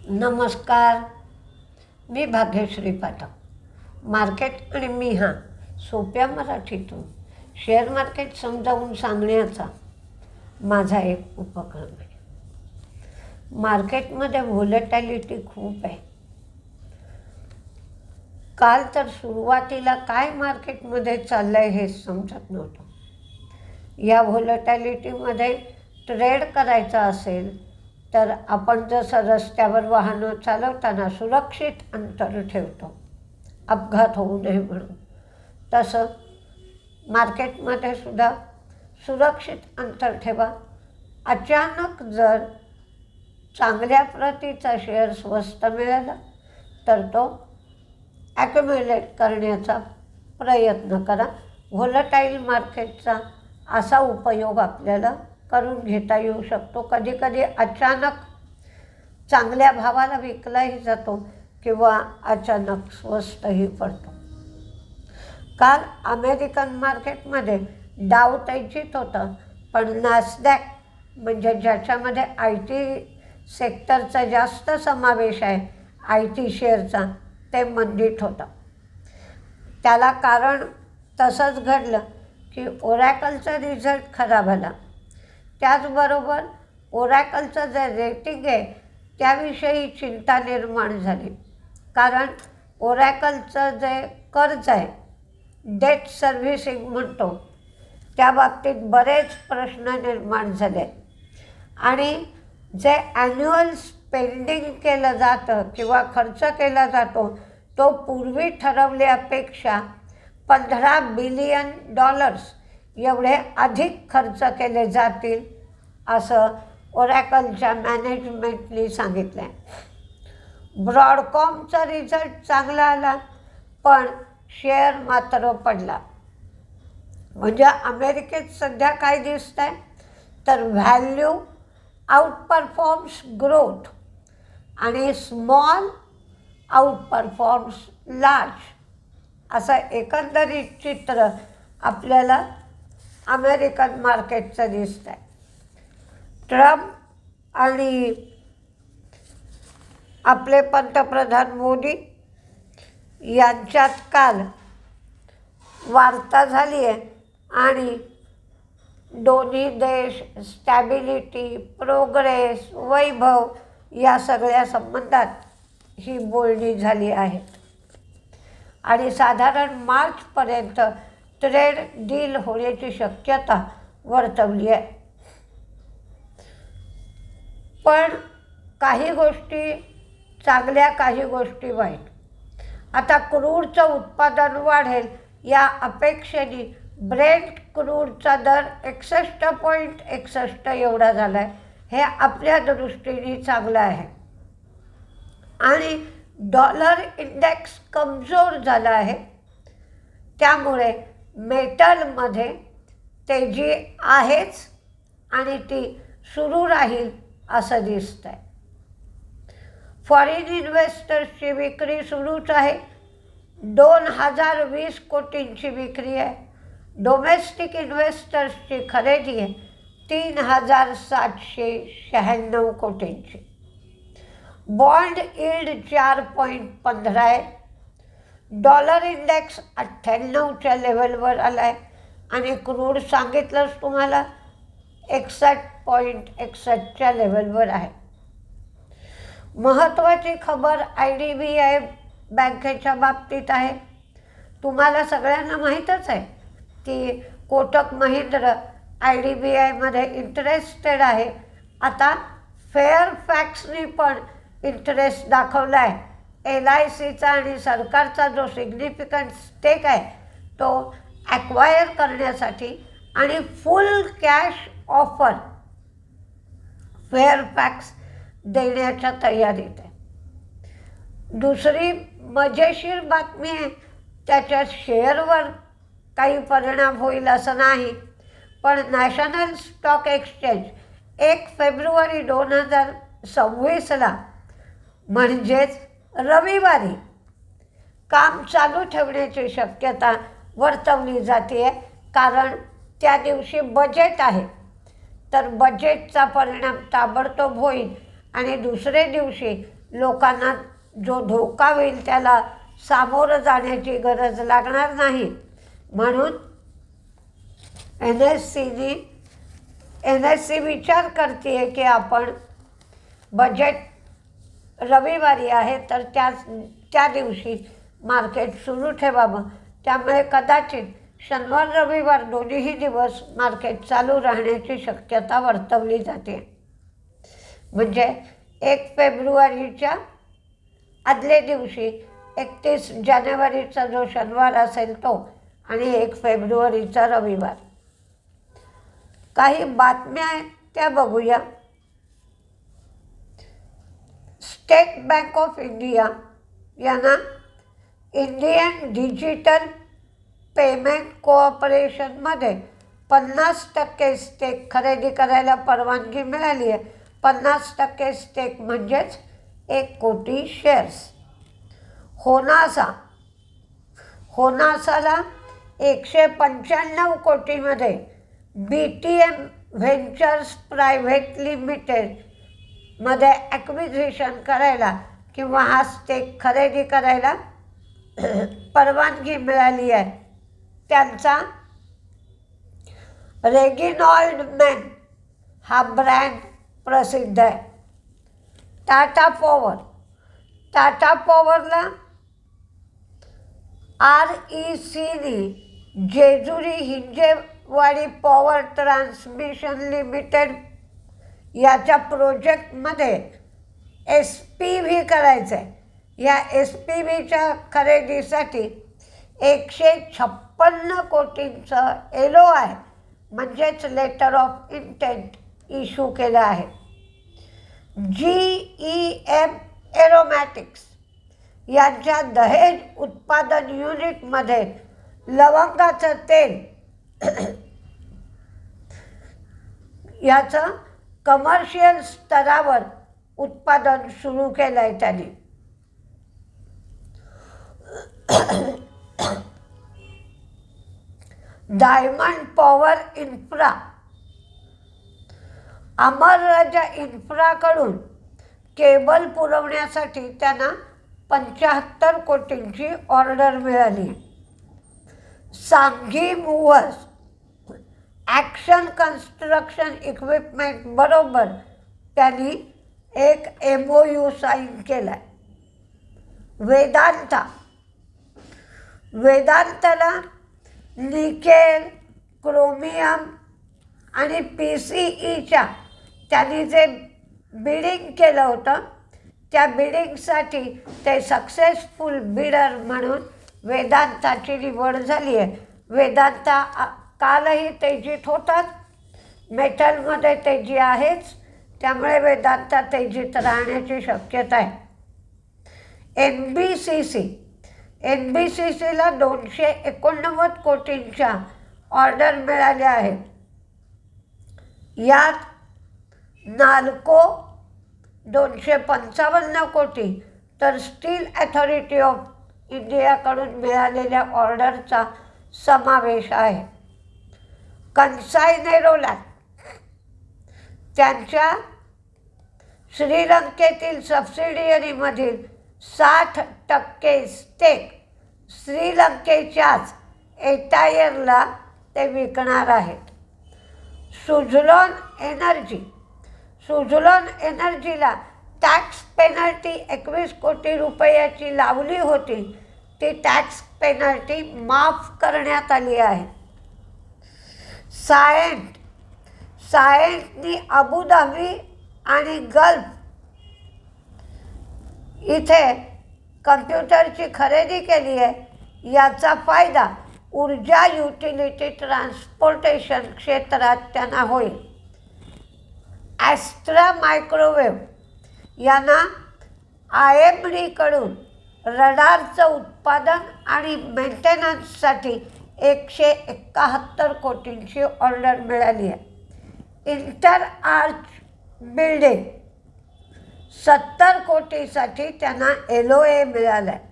नमस्कार, मी भाग्यश्री पाठक. मार्केट आणि मी हा सोप्या मराठीतून शेअर मार्केट समजावून सांगण्याचा माझा एक उपक्रम आहे. मार्केटमध्ये व्होलॅटिलिटी खूप आहे. काल तर सुरुवातीला काय मार्केटमध्ये चाललं आहे हे समजत नव्हतं. या व्होलॅटिलिटीमध्ये ट्रेड करायचा असेल तर आपण जसं रस्त्यावर वाहनं चालवताना सुरक्षित अंतर ठेवतो अपघात होऊ नये म्हणून, तसं मार्केटमध्ये सुद्धा सुरक्षित अंतर ठेवा. अचानक जर चांगल्या प्रतीचा शेअर स्वस्त मिळाला तर तो ॲक्युम्युलेट करण्याचा प्रयत्न करा. व्होलटाईल मार्केटचा असा उपयोग आपल्याला करून घेता येऊ शकतो. कधीकधी अचानक चांगल्या भावाला विकलाही जातो किंवा अचानक स्वस्तही पडतो. काल अमेरिकन मार्केटमध्ये डाव तेजीत होतं, पण नॅसडॅक म्हणजे ज्याच्यामध्ये आय टी सेक्टरचा जास्त समावेश आहे, आय टी शेअरचा, ते मंदीत होतं. त्याला कारण तसंच घडलं की ओरॅकलचा रिझल्ट खराब आला. त्याचबरोबर ओरॅकलचं जे रेटिंग आहे त्याविषयी चिंता निर्माण झाली, कारण ओरॅकलचं जे कर्ज आहे, डेट सर्व्हिसिंग म्हणतो, त्या बाबतीत बरेच प्रश्न निर्माण झाले आणि जे ॲन्युअल स्पेंडिंग केलं जातं किंवा खर्च केला जातो तो पूर्वी ठरवल्यापेक्षा $15 बिलियन एवढे अधिक खर्च केले जातील असं ओरॅकलच्या मॅनेजमेंटनी सांगितलं आहे. ब्रॉडकॉमचा रिझल्ट चांगला आला, पण शेअर मात्र पडला. म्हणजे अमेरिकेत सध्या काय दिसतं आहे तर व्हॅल्यू आउटपरफॉर्म्स ग्रोथ आणि स्मॉल आउटपरफॉर्म्स लार्ज असं एकंदरीत चित्र आपल्याला अमेरिकन मार्केटचं दिसतं आहे. ट्रम्प आणि आपले पंतप्रधान मोदी यांच्यात काल वार्ता झाली आहे आणि दोन्ही देश स्टॅबिलिटी, प्रोग्रेस, वैभव या सगळ्या संबंधात ही बोलणी झाली आहे आणि साधारण मार्चपर्यंत ट्रेड डील होण्याची शक्यता वर्तवली आहे. पण काही गोष्टी चांगल्या, काही गोष्टी वाईट. आता क्रूडचं उत्पादन वाढेल या अपेक्षेने ब्रेंट क्रूडचा दर 61.61 एवढा झाला आहे. हे आपल्या दृष्टीने चांगलं आहे आणि डॉलर इंडेक्स कमजोर झाला आहे, त्यामुळे मेटलमध्ये तेजी आहेच आणि ती सुरू राहील असं दिसतं आहे. फॉरेन इन्व्हेस्टर्सची विक्री सुरूच आहे. 2020 कोटींची विक्री आहे. डोमेस्टिक इन्व्हेस्टर्सची खरेदी आहे 3796 कोटींची. बॉन्ड यील्ड 4.15 आहे. डॉलर इंडेक्स 98च्या लेवलवर आला आहे आणि क्रूड सांगितलंच तुम्हाला 61.61च्या लेवलवर आहे. महत्त्वाची खबर IDBI बँकेच्या बाबतीत आहे. तुम्हाला सगळ्यांना माहीतच आहे की कोटक महिंद्र IDBIमध्ये इंटरेस्टेड आहे. आता फेअरफॅक्सनी पण इंटरेस्ट दाखवला आहे. LICचा आणि सरकारचा जो सिग्निफिकंट स्टेक आहे तो ॲक्वायर करण्यासाठी आणि फुल कॅश ऑफर फेअरफॅक्स देण्याच्या तयारीत आहे. दुसरी मजेशीर बातमी आहे, त्याच्या शेअरवर काही परिणाम होईल असं नाही, पण नॅशनल स्टॉक एक्सचेंज 1 फेब्रुवारी 2026ला म्हणजेच रविवारी काम चालू ठेवण्याची शक्यता वर्तवली जाते आहे, कारण त्या दिवशी बजेट आहे. तर बजेटचा परिणाम ताबडतोब होईल आणि दुसरे दिवशी लोकांना जो धोका होईल त्याला सामोरं जाण्याची गरज लागणार नाही. म्हणून एन एस सी विचार करते आहे की आपण बजेट रविवारी आहे तर त्या दिवशी मार्केट सुरू ठेवावं. त्यामुळे कदाचित शनिवार रविवार दोन्हीही दिवस मार्केट चालू राहण्याची शक्यता वर्तवली जाते. म्हणजे 1 फेब्रुवारीच्या आदल्या दिवशी 31 जानेवारीचा जो शनिवार असेल तो आणि 1 फेब्रुवारीचा रविवार. काही बातम्या आहेत त्या बघूया. स्टेट बँक ऑफ इंडिया यांना इंडियन डिजिटल पेमेंट कोऑपरेशनमध्ये 50% स्टेक खरेदी करायला परवानगी मिळाली आहे. 50% स्टेक म्हणजेच 1 कोटी शेअर्स. होनासाला 195 कोटीमध्ये BTM व्हेंचर्स प्रायव्हेट लिमिटेडमध्ये ॲक्विजिशन करायला किंवा हा स्टेक खरेदी करायला परवानगी मिळाली आहे. त्यांचा रेगिनॉल्ड मॅन हा ब्रँड प्रसिद्ध आहे. टाटा पॉवरला RECने Jejuri Hinjewadi power transmission limited याच्या प्रोजेक्टमध्ये SPV करायचं आहे. या SPVच्या खरेदीसाठी 156 कोटींचं LOI म्हणजेच लेटर ऑफ इंटेंट इश्यू केलं आहे. GEM एरोमॅटिक्स यांच्या दहेज उत्पादन युनिटमध्ये लवंगाचं तेल याचं कमर्शियल स्तरावर उत्पादन सुरू केलं आहे त्यांनी. डायमंड पॉवर इन्फ्रा अमर राजा इन्फ्राकडून केबल पुरवण्यासाठी त्यांना 75 कोटींची ऑर्डर मिळाली. Sanghi movers action construction equipment बरोबर त्यांनी एक MOU साईन केला आहे. वेदांताला निकेल, क्रोमियम आणि PCEच्या त्यांनी जे बिडिंग केलं होतं त्या बिडिंगसाठी ते सक्सेसफुल बिडर म्हणून वेदांताची निवड झाली आहे. वेदांता कालही तेजीत होतात, मेटलमध्ये तेजी आहेच, त्यामुळे वेदांता तेजीत राहण्याची शक्यता आहे. NBCCला 289 कोटींच्या ऑर्डर मिळाल्या आहेत. यात नाल्को 255 कोटी तर स्टील अथॉरिटी ऑफ इंडियाकडून मिळालेल्या ऑर्डरचा समावेश आहे. कन्साय नेरोलॅक त्यांच्या श्रीलंकेतील सबसिडियरीमधील 60% स्टेक श्रीलंकेच्याच एटायरला ते विकणार आहेत. सुझलॉन एनर्जीला टॅक्स पेनल्टी 21 कोटी रुपयाची लावली होती, ती टॅक्स पेनल्टी माफ करण्यात आली आहे. सायंटनी अबुधाबी आणि गल्फ इथे कम्प्युटरची खरेदी केली आहे. याचा फायदा ऊर्जा युटिलिटी ट्रान्सपोर्टेशन क्षेत्रात त्यांना होईल. ॲस्ट्रा मायक्रोवेव्ह यांना IMDकडून रडारचं उत्पादन आणि मेंटेनन्ससाठी 171 कोटींची ऑर्डर मिळाली आहे. इंटर आर्च बिल्डिंग 70 कोटीसाठी त्यांना LOA मिळाला आहे.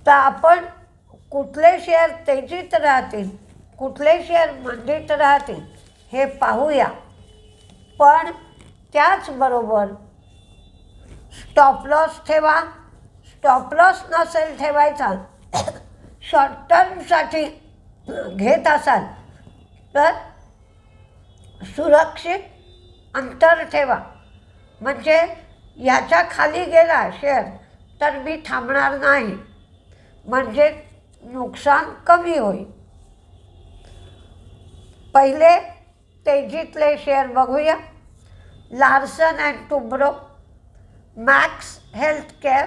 तर आपण कुठले शेअर तेजीत राहतील, कुठले शेअर मंदीत राहतील हे पाहूया. पण त्याचबरोबर स्टॉप लॉस ठेवा. स्टॉप लॉस नसेल ठेवायचा, शॉर्ट टर्मसाठी घेत असाल तर सुरक्षित अंतर ठेवा. म्हणजे याच्या खाली गेला शेअर तर मी थांबणार नाही, म्हणजे नुकसान कमी होईल. पहिले तेजीतले शेअर बघूया. Larsen and Toubro, Max healthcare,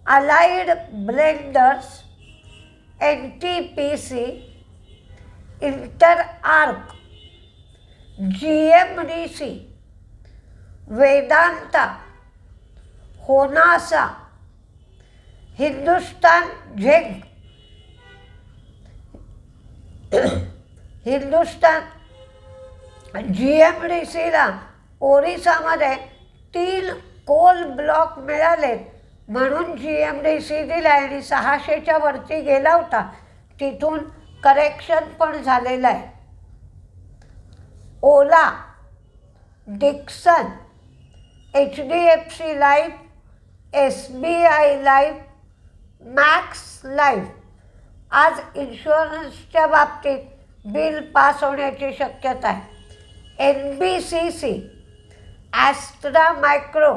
Allied Blenders, NTPC, Interarch, GMDC, Vedanta, Honasa, Hindustan zinc, GMDCला ओरिसामध्ये 3 कोल ब्लॉक मिळाले म्हणून GMDC दिला आणि 600च्या वरती गेला होता, तिथून करेक्शन पण झालेलं आहे. Ola, Dixon, HDFC life, SBI life, Max life आज इन्शुरन्सच्या बाबतीत बिल पास होण्याची शक्यता आहे. NBCC, Astra Micro,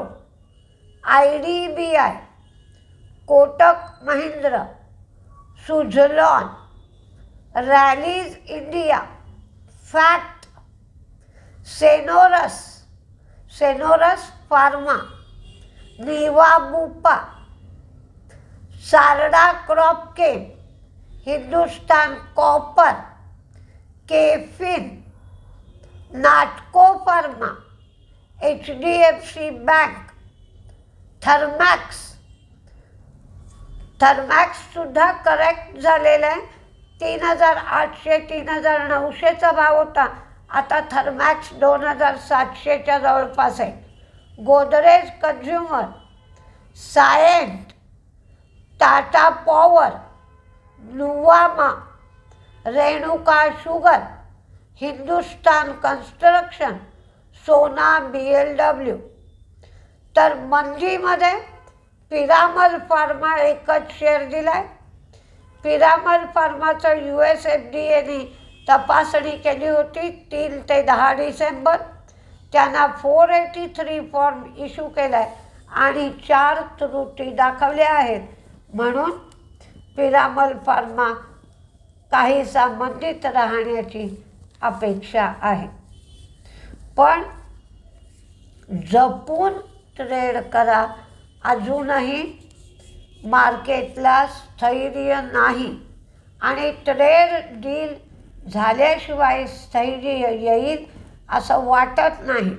IDBI, Kotak Mahindra, Suzlon, Rallis India, FACT, Senores pharma, Niva Bupa, Sarda Cropchem, Hindustan copper, KFin, Natco pharma, HDFC bank, थर्मॅक्ससुद्धा करेक्ट झालेलं आहे. 3800 3900चा भाव होता, आता थर्मॅक्स 2700च्या जवळपास आहे. Godrej consumer, Cyient, Tata power, Nuvama, Renuka sugar, Hindustan construction, Sona BLW. तर मंदीमध्ये पिरामल फार्मा एकच शेअर दिला आहे. पिरामल फार्माचं USFDAने तपासणी केली होती 3 ते 10 डिसेंबर. त्यांना 483 फॉर्म इश्यू केला आहे आणि 4 त्रुटी दाखवल्या आहेत, म्हणून पिरामल फार्मा काही संबंधित राहण्याची अपेक्षा आहे. पण जपून ट्रेड करा. अजूनही मार्केटला स्थैर्य नाही आणि ट्रेड डील झाल्याशिवाय स्थैर्य येईल असं वाटत नाही.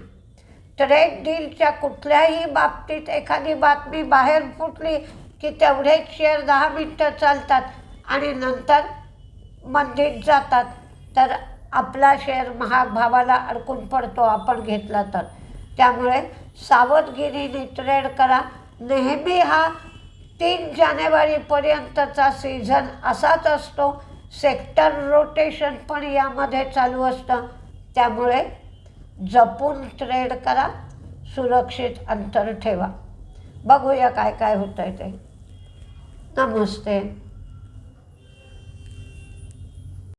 ट्रेड डीलच्या कुठल्याही बाबतीत एखादी बातमी बाहेर फुटली की तेवढेच शेअर 10 मिनटं चालतात आणि नंतर मंदीत जातात, तर आपला शेअर महाग भावाला अडकून पडतो आपण घेतला तर. त्यामुळे सावधगिरीने ट्रेड करा. नेहमी हा 3 जानेवारीपर्यंतचा सीझन असाच असतो. सेक्टर रोटेशन पण यामध्ये चालू असतं. त्यामुळे जपून ट्रेड करा, सुरक्षित अंतर ठेवा. बघूया काय काय होतं आहे ते. नमस्ते.